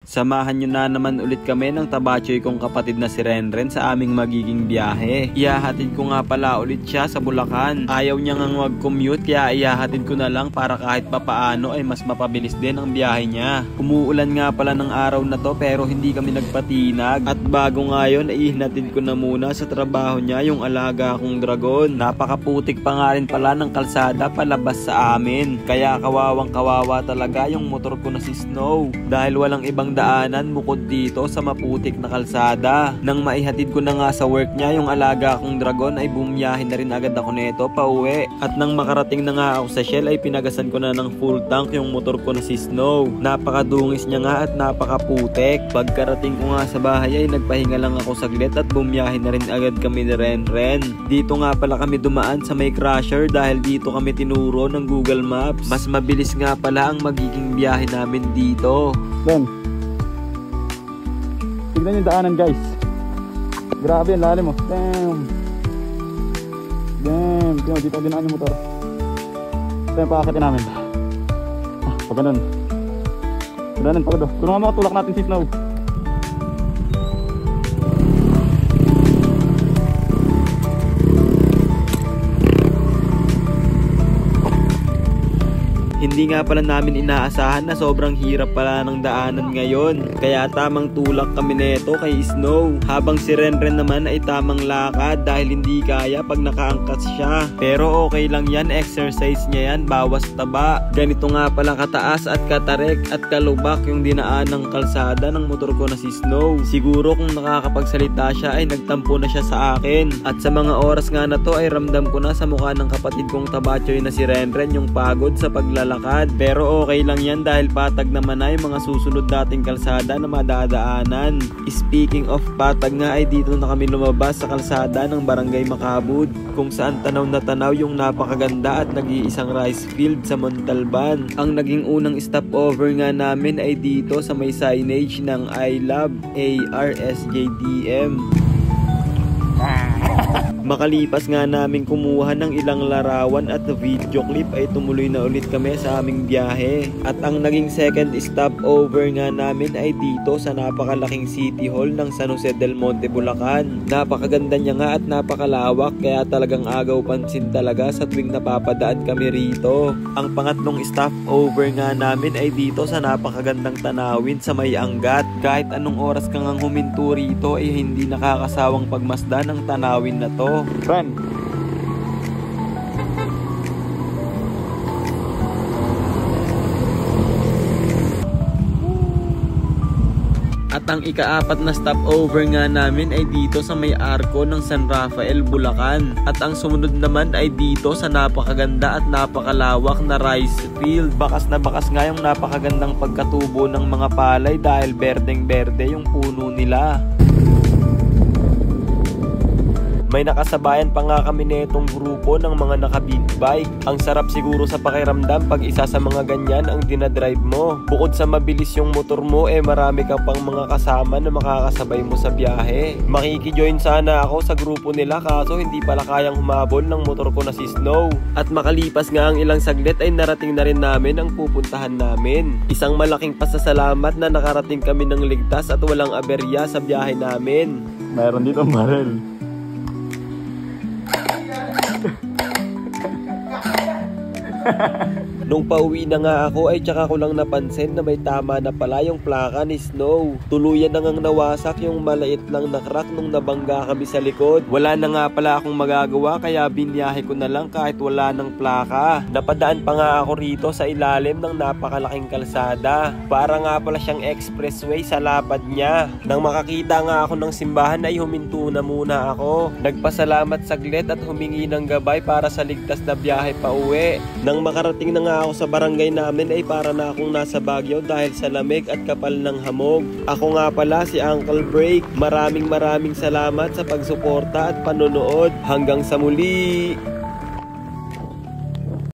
Samahan nyo na naman ulit kami ng tabatsoy kong kapatid na si Renren sa aming magiging biyahe. Ihahatid ko nga pala ulit siya sa Bulacan. Ayaw niya nga mag-commute kaya ihahatid ko na lang para kahit papaano ay mas mapabilis din ang biyahe niya. Umuulan nga pala ng araw na to pero hindi kami nagpatinag. At bago ngayon ay ihinatid ko na muna sa trabaho niya yung alaga kong dragon. Napakaputik pa nga rin pala ng kalsada palabas sa amin. Kaya kawawang kawawa talaga yung motor ko na si Snow. Dahil walang ibang daanan bukod dito sa maputik na kalsada. Nang maihatid ko na nga sa work niya yung alaga kong dragon ay bumiyahe na rin agad ako nito pa uwi. At nang makarating na nga ako sa Shell ay pinagasan ko na ng full tank yung motor ko na si Snow. Napakadungis niya nga at napakaputik. Pagkarating ko nga sa bahay ay nagpahinga lang ako saglit at bumiyahe na rin agad kami ni Renren. Dito nga pala kami dumaan sa may crusher dahil dito kami tinuro ng Google Maps. Mas mabilis nga pala ang magiging biyahe namin dito. Ben, tignan yung daanan guys. Grabe ang lalim mo. Damn. Tignan dito dinaan yung motor. Ito yung pakakitin namin. Pag ganun. Ganun pagod. Kung nga makatulak natin si Snow. Hindi nga pala namin inaasahan na sobrang hirap pala ng daanan ngayon. Kaya tamang tulak kami neto kay Snow. Habang si Renren naman ay tamang lakad dahil hindi kaya pag nakaangkas siya. Pero okay lang yan, exercise niya yan, bawas taba. Ganito nga pala kataas at katarik at kalubak yung dinaan ng kalsada ng motor ko na si Snow. Siguro kung nakakapagsalita siya ay nagtampo na siya sa akin. At sa mga oras nga na to ay ramdam ko na sa mukha ng kapatid kong tabatsoy na si Renren yung pagod sa paglalakad. Pero okay lang yan dahil patag naman na yung mga susunod dating kalsada na madadaanan. Speaking of patag nga ay dito na kami lumabas sa kalsada ng Barangay Makabud kung saan tanaw na tanaw yung napakaganda at nag-iisang rice field sa Montalban. Ang naging unang stopover nga namin ay dito sa may signage ng I Love ARSJDM. Makalipas nga namin kumuha ng ilang larawan at video clip ay tumuloy na ulit kami sa aming biyahe. At ang naging second stopover nga namin ay dito sa napakalaking city hall ng San Jose del Monte, Bulacan. Napakaganda niya nga at napakalawak kaya talagang agaw pansin talaga sa tuwing napapadaan kami rito. Ang pangatlong stopover nga namin ay dito sa napakagandang tanawin sa may Angat. Kahit anong oras kang huminto rito ay hindi nakakasawang pagmasdan ng tanawin na to. Ren. At ang ika-apat na stopover nga namin ay dito sa may arko ng San Rafael, Bulacan. At ang sumunod naman ay dito sa napakaganda at napakalawak na rice field. Bakas na bakas nga yung napakagandang pagkatubo ng mga palay dahil berdeng-berde yung puno nila. May nakasabayan pa nga kami netong grupo ng mga naka-big bike. Ang sarap siguro sa pakiramdam pag isa sa mga ganyan ang dinadrive mo. Bukod sa mabilis yung motor mo, marami ka pang mga kasama na makakasabay mo sa biyahe. Makikijoin sana ako sa grupo nila kaso hindi pala kayang humabol ng motor ko na si Snow. At makalipas nga ang ilang saglit ay narating na rin namin ang pupuntahan namin. Isang malaking pasasalamat na nakarating kami ng ligtas at walang aberya sa biyahe namin. Mayroon dito ang barrel. Nung pauwi na nga ako ay tsaka ko lang napansin na may tama na pala yung plaka ni Snow. Tuluyan na ngang nawasak yung malait lang na crack nung nabangga kami sa likod. Wala na nga pala akong magagawa kaya biniyahe ko na lang kahit wala ng plaka. Napadaan pa nga ako rito sa ilalim ng napakalaking kalsada. Para nga pala siyang expressway sa lapad niya. Nang makakita nga ako ng simbahan ay huminto na muna ako. Nagpasalamat saglit at humingi ng gabay para sa ligtas na biyahe pa uwi. Nang makarating na nga ako sa barangay namin ay para na akong nasa Baguio dahil sa lamig at kapal ng hamog. Ako nga pala si Uncle Break. Maraming salamat sa pagsuporta at panonood. Hanggang sa muli!